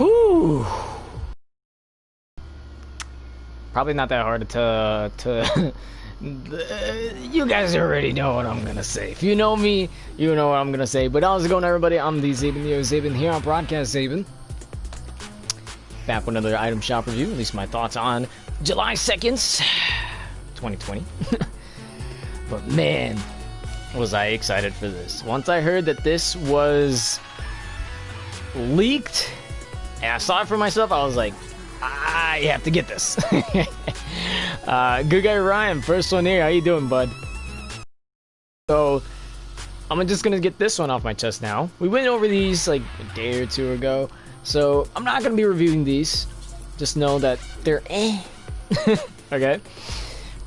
Whew. Probably not that hard to you guys already know what I'm gonna say. If you know me, you know what I'm gonna say. But how's it going, everybody? I'm the Zaben, Zaben here on Broadcast Zaben. Back with another item shop review, at least my thoughts on July 2nd, 2020. But man, was I excited for this. Once I heard that this was leaked, and I saw it for myself, I was like, I have to get this. Good guy Ryan, first one here. How you doing, bud? So, I'm just gonna get this one off my chest now. We went over these like a day or two ago, so I'm not gonna be reviewing these. Just know that they're okay.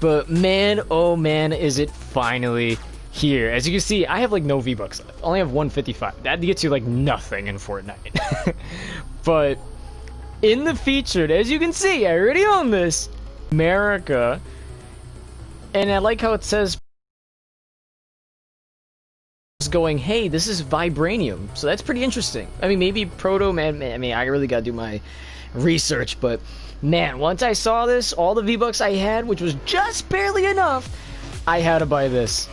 But man, oh man, is it finally here. As you can see, I have like no V-Bucks left. I only have 155. That gets you like nothing in Fortnite. But in the featured, as you can see, I already own this, America, and I like how it says going, hey, this is vibranium, so that's pretty interesting. I mean, maybe proto, man, I mean, I really gotta do my research, but man, once I saw this, all the V-Bucks I had, which was just barely enough, I had to buy this.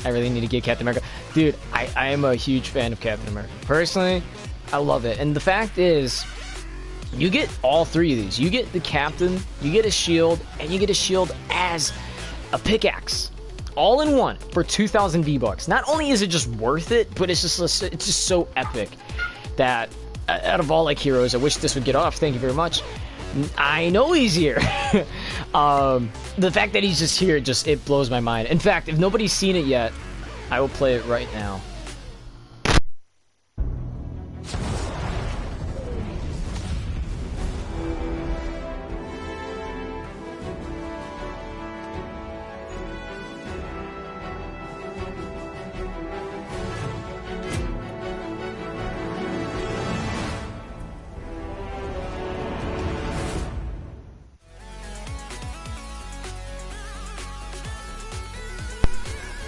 I really need to get Captain America. Dude, I am a huge fan of Captain America. Personally, I love it, and the fact is, you get all three of these. You get the captain, you get a shield, and you get a shield as a pickaxe. All in one for 2,000 V-Bucks. Not only is it just worth it, but it's just so epic that out of all like heroes, I wish this would get off. Thank you very much. I know he's here. The fact that he's just here, it blows my mind. In fact, if nobody's seen it yet, I will play it right now.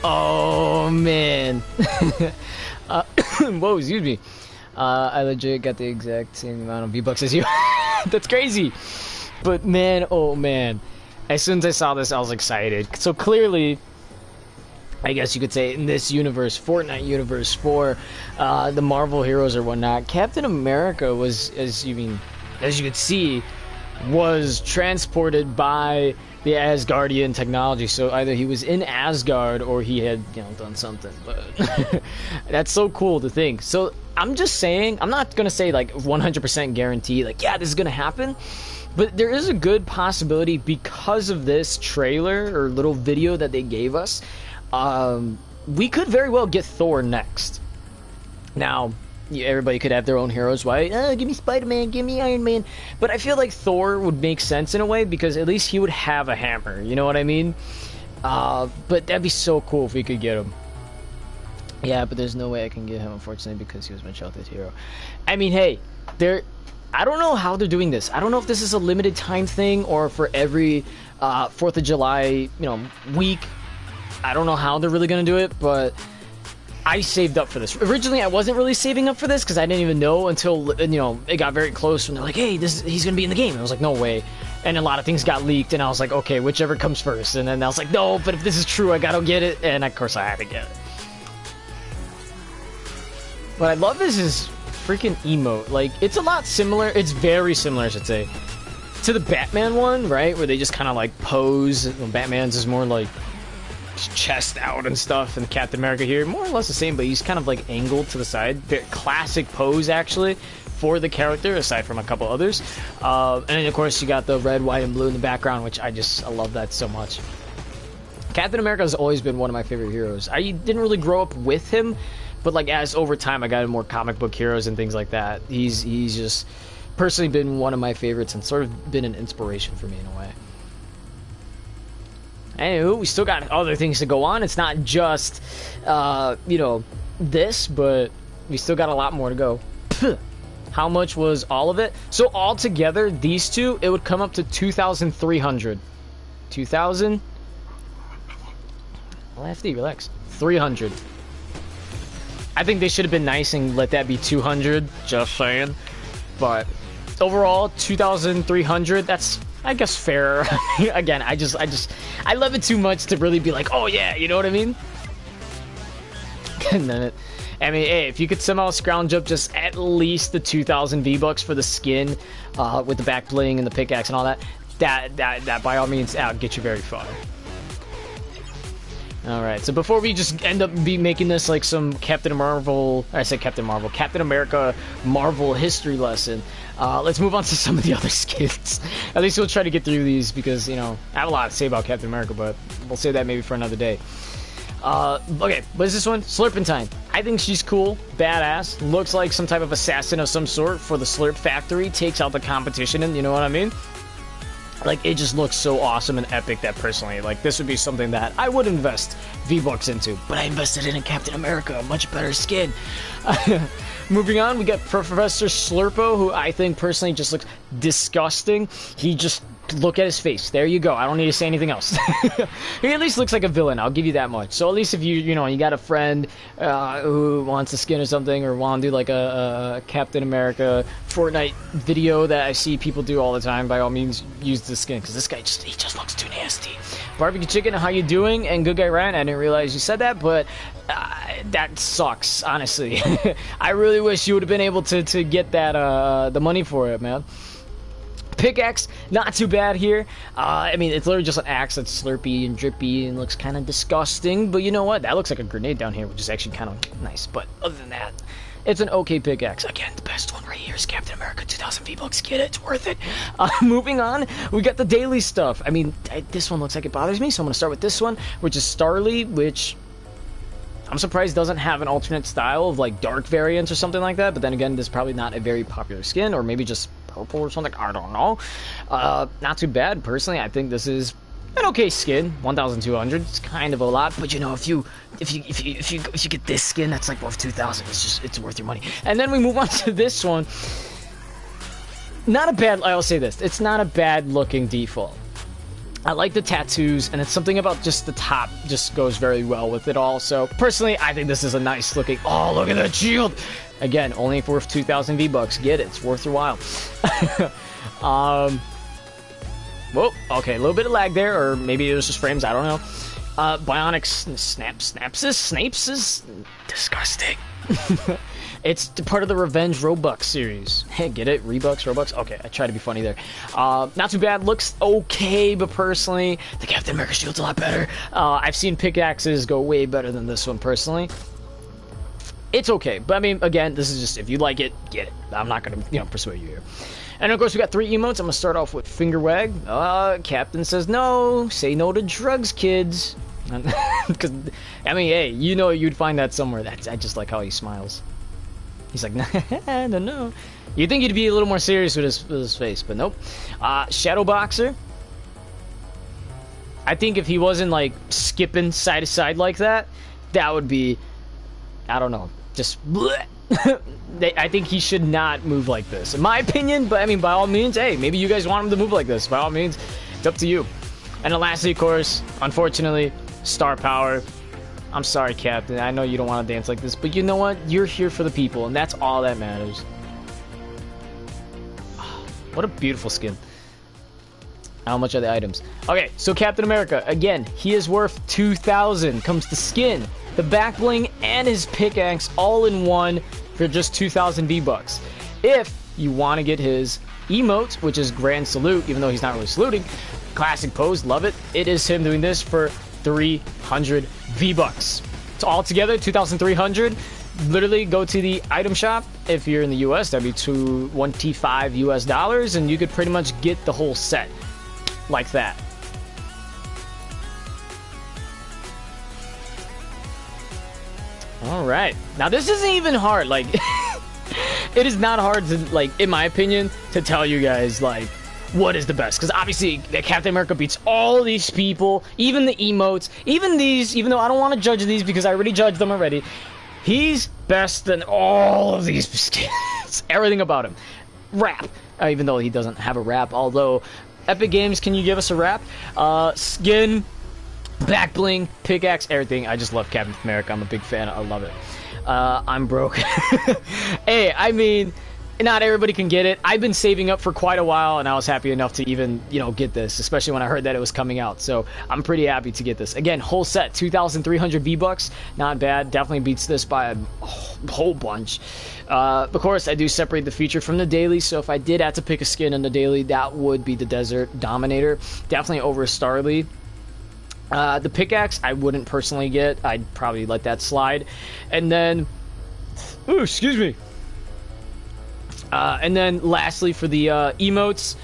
Oh man. Whoa, excuse me. I legit got the exact same amount of V-Bucks as you. That's crazy. But man, oh man. As soon as I saw this, I was excited. So clearly, I guess you could say in this universe, Fortnite universe, for the Marvel heroes or whatnot, Captain America was, as you could see, was transported by the Asgardian technology. So either he was in Asgard or he had, done something. But that's so cool to think. So I'm just saying, I'm not gonna say like 100% guarantee, like yeah, this is gonna happen. But there is a good possibility because of this trailer or little video that they gave us. We could very well get Thor next. Now, everybody could have their own heroes, right? Give me Spider-Man, give me Iron Man. But I feel like Thor would make sense in a way because at least he would have a hammer. You know what I mean? But that'd be so cool if we could get him. Yeah, but there's no way I can get him, unfortunately, because he was my childhood hero. I mean, hey, I don't know how they're doing this. I don't know if this is a limited time thing or for every 4th of July, week. I don't know how they're really going to do it, but I saved up for this. Originally, I wasn't really saving up for this because I didn't even know until, it got very close when they're like, hey, he's going to be in the game. And I was like, no way. And a lot of things got leaked, and I was like, okay, whichever comes first. And then I was like, no, but if this is true, I got to get it. And of course, I had to get it. What I love is his freaking emote. Like, it's a lot similar. It's very similar, I should say, to the Batman one, right? Where they just kind of like pose. Batman's is more like chest out and stuff, and Captain America here more or less the same, but he's kind of like angled to the side. Very classic pose actually for the character, aside from a couple others. And then of course you got the red, white, and blue in the background, which I love that so much. Captain America has always been one of my favorite heroes. I didn't really grow up with him, but like as over time I got more comic book heroes and things like that. He's just personally been one of my favorites and sort of been an inspiration for me in a way. Anywho, we still got other things to go on. It's not just, this, but we still got a lot more to go. How much was all of it? So all together, these two, it would come up to 2,300. 2,000? Lefty, relax. 300. I think they should have been nice and let that be 200. Just saying. but overall 2,300. That's, I guess, fair. Again, I love it too much to really be like, oh yeah, you know what I mean? And then I mean, hey, if you could somehow scrounge up just at least the 2,000 V-Bucks for the skin, with the back bling and the pickaxe and all that, that by all means, get you very far. Alright, so before we just end up making this like some Captain America Marvel history lesson, let's move on to some of the other skins. At least we'll try to get through these because, you know, I have a lot to say about Captain America, but we'll save that maybe for another day. Okay, what is this one? Slurpentine. I think she's cool, badass, looks like some type of assassin of some sort for the Slurp Factory, takes out the competition, and you know what I mean? Like, it just looks so awesome and epic that personally, like, this would be something that I would invest V-Bucks into. But I invested in a Captain America, a much better skin. Moving on, we got Professor Slurpo, who I think personally just looks disgusting. He just, look at his face. There you go. I don't need to say anything else. He at least looks like a villain, I'll give you that much. So at least if you know, you got a friend who wants a skin or something, or want to do like a Captain America Fortnite video that I see people do all the time, by all means, use the skin, because this guy he just looks too nasty. Barbecue Chicken, how you doing? And Good Guy Ryan, I didn't realize you said that, but that sucks, honestly. I really wish you would have been able to get that the money for it, man. Pickaxe, not too bad here. I mean, it's literally just an axe that's slurpy and drippy and looks kind of disgusting, but you know what? That looks like a grenade down here, which is actually kind of nice, but other than that, it's an okay pickaxe. Again, the best one right here is Captain America, 2,000 V-Bucks. Get it, it's worth it. Moving on, we got the daily stuff. I mean, this one looks like it bothers me, so I'm going to start with this one, which is Starly, which I'm surprised doesn't have an alternate style of like dark variants or something like that, but then again, this is probably not a very popular skin, or maybe just purple or something, I don't know. Not too bad, personally. I think this is an okay skin. 1,200, it's kind of a lot, but you know, if you get this skin that's like worth 2,000, it's worth your money. And then we move on to this one. Not a bad, I'll say this, it's not a bad looking default. I like the tattoos, and it's something about just the top just goes very well with it all. So personally, I think this is a nice looking. Oh, look at that shield! Again, only worth 2,000 V-Bucks. Get it? It's worth your while. Whoa. Okay, a little bit of lag there, or maybe it was just frames. I don't know. Bionic Snapes is disgusting. It's part of the Revenge Robux series. Hey, get it? Robux? Okay, I try to be funny there. Not too bad. Looks okay, but personally, the Captain America shield's a lot better. I've seen pickaxes go way better than this one, personally. It's okay, but I mean, again, this is just, if you like it, get it. I'm not gonna, you know, persuade you here. And of course, we got 3 emotes. I'm gonna start off with Finger Wag. Captain says no. Say no to drugs, kids. Because, I mean, hey, you know you'd find that somewhere. I just like how he smiles. He's like, I don't know. You'd think he'd be a little more serious with his face, but nope. Shadow Boxer. I think if he wasn't, like, skipping side to side like that, that would be, I don't know, just bleh. I think he should not move like this, in my opinion, but I mean, by all means, hey, maybe you guys want him to move like this. By all means, it's up to you. And then lastly, of course, unfortunately, Star Power. I'm sorry, Captain. I know you don't want to dance like this, but you know what? You're here for the people, and that's all that matters. What a beautiful skin. How much are the items? Okay, so Captain America, again, he is worth 2,000. Comes the skin, the back bling, and his pickaxe all in one for just 2,000 V-Bucks. If you want to get his emote, which is Grand Salute, even though he's not really saluting, classic pose, love it. It is him doing this for 300 V-Bucks. It's all together 2,300. Literally go to the item shop. If you're in the US, that'd be $25 US, and you could pretty much get the whole set like that. All right, now this isn't even hard. Like, it is not hard to, like, in my opinion, to tell you guys like what is the best, because obviously Captain America beats all these people, even the emotes, even these, even though I don't want to judge these because I already judged them already. He's best than all of these skins. Everything about him. Rap, even though he doesn't have a rap, although Epic Games, can you give us a rap? Skin, back bling, pickaxe, everything. I just love Captain America. I'm a big fan. I love it. I'm broke. Hey, I mean, not everybody can get it. I've been saving up for quite a while, and I was happy enough to even, get this, especially when I heard that it was coming out. So I'm pretty happy to get this. Again, whole set, 2,300 V-Bucks. Not bad. Definitely beats this by a whole bunch. Of course, I do separate the feature from the daily, so if I did have to pick a skin in the daily, that would be the Desert Dominator. Definitely over Starly. The pickaxe, I wouldn't personally get. I'd probably let that slide. And then... Ooh, excuse me. And then lastly for the emotes,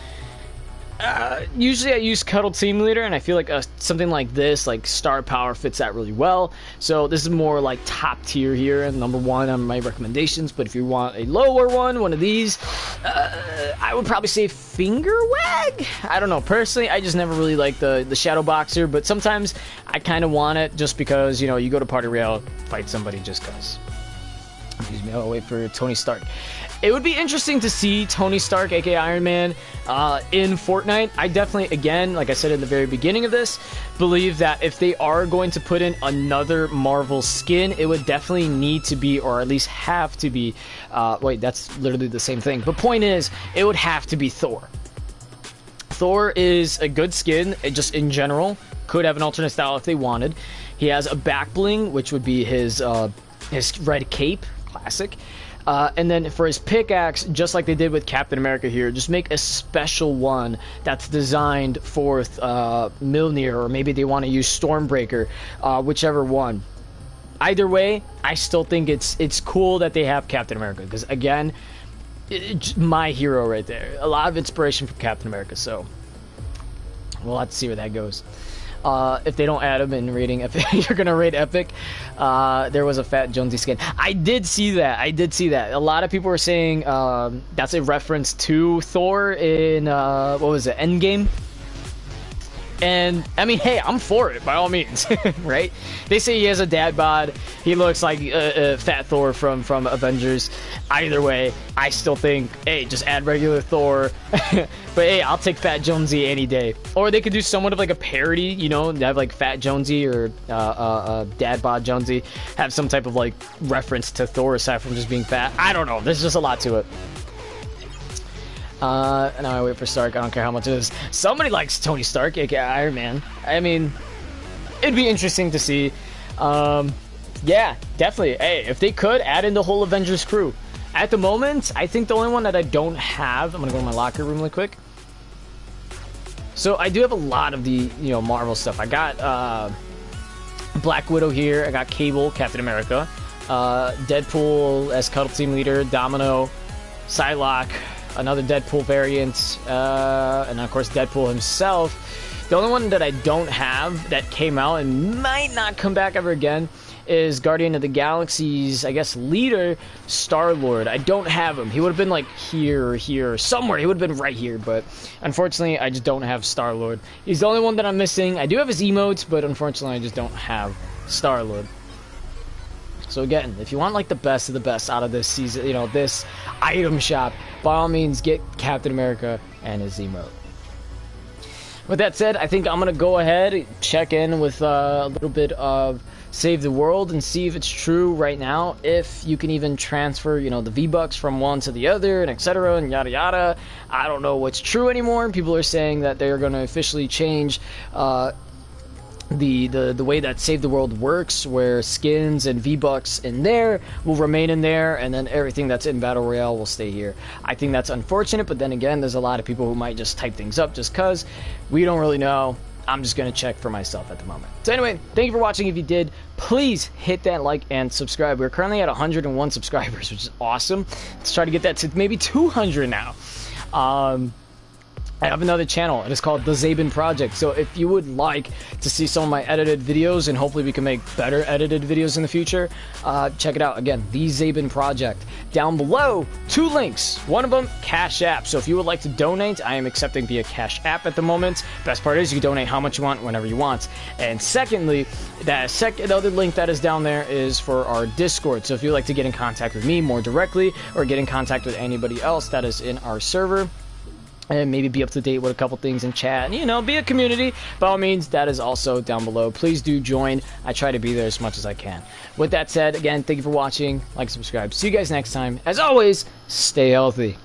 usually I use Cuddle Team Leader, and I feel like something like this, like Star Power, fits that really well. So this is more like top tier here and number one on my recommendations. But if you want a lower one of these, I would probably say Finger Wag. I don't know, personally I just never really liked the Shadow Boxer, but sometimes I kind of want it just because, you go to Party Royale, fight somebody just because. Excuse me, I'll wait for Tony Stark. It would be interesting to see Tony Stark, aka Iron Man, in Fortnite. I definitely, again, like I said in the very beginning of this, believe that if they are going to put in another Marvel skin, it would definitely need to be, or at least have to be, wait, that's literally the same thing. But point is, it would have to be Thor. Thor is a good skin, just in general. Could have an alternate style if they wanted. He has a back bling, which would be his red cape, classic. And then for his pickaxe, just like they did with Captain America here, just make a special one that's designed for Mjolnir, or maybe they want to use Stormbreaker, whichever one. Either way, I still think it's cool that they have Captain America, because again, my hero right there. A lot of inspiration from Captain America, so we'll have to see where that goes. If they don't add him in rating Epic, you're gonna rate Epic. There was a Fat Jonesy skin. I did see that. A lot of people were saying that's a reference to Thor in what was it, Endgame? And I mean, hey, I'm for it by all means, right? They say he has a dad bod. He looks like Fat Thor from Avengers. Either way, I still think, hey, just add regular Thor. But hey, I'll take Fat Jonesy any day. Or they could do somewhat of like a parody, have like Fat Jonesy or Dad Bod Jonesy, have some type of like reference to Thor aside from just being fat. I don't know. There's just a lot to it. Now I wait for Stark. I don't care how much it is. Somebody likes Tony Stark, aka Iron Man. I mean, it'd be interesting to see. Yeah, definitely. Hey, if they could add in the whole Avengers crew. At the moment, I think the only one that I don't have, I'm gonna go to my locker room really quick. So I do have a lot of the Marvel stuff. I got Black Widow here. I got Cable, Captain America, Deadpool as Cuddle Team Leader, Domino, Psylocke, another Deadpool variant, and of course Deadpool himself. The only one that I don't have that came out and might not come back ever again is Guardian of the Galaxy's, I guess, leader, Star-Lord. I don't have him. He would have been like here or here, somewhere. He would have been right here, but unfortunately I just don't have Star-Lord. He's the only one that I'm missing. I do have his emotes, but unfortunately I just don't have Star-Lord. So again, if you want like the best of the best out of this season, this item shop, by all means get Captain America and his emote. With that said, I think I'm gonna go ahead, check in with a little bit of Save the World and see if it's true right now, if you can even transfer, the V-Bucks from one to the other, and etc. and yada yada. I don't know what's true anymore. People are saying that they're gonna officially change the way that Save the World works, where skins and V-Bucks in there will remain in there, and then everything that's in Battle Royale will stay here. I think that's unfortunate, but then again, there's a lot of people who might just type things up just because we don't really know. I'm just going to check for myself at the moment. So anyway, thank you for watching. If you did, please hit that like and subscribe. We're currently at 101 subscribers, which is awesome. Let's try to get that to maybe 200 now. I have another channel, and it's called The Zabin Project. So if you would like to see some of my edited videos, and hopefully we can make better edited videos in the future, check it out. Again, The Zabin Project. Down below, 2 links. One of them, Cash App. So if you would like to donate, I am accepting via Cash App at the moment. Best part is you can donate how much you want, whenever you want. And secondly, the other link that is down there is for our Discord. So if you'd like to get in contact with me more directly, or get in contact with anybody else that is in our server, and maybe be up to date with a couple things in chat, and, you know, be a community. By all means, that is also down below. Please do join. I try to be there as much as I can. With that said, again, thank you for watching. Like, subscribe. See you guys next time. As always, stay healthy.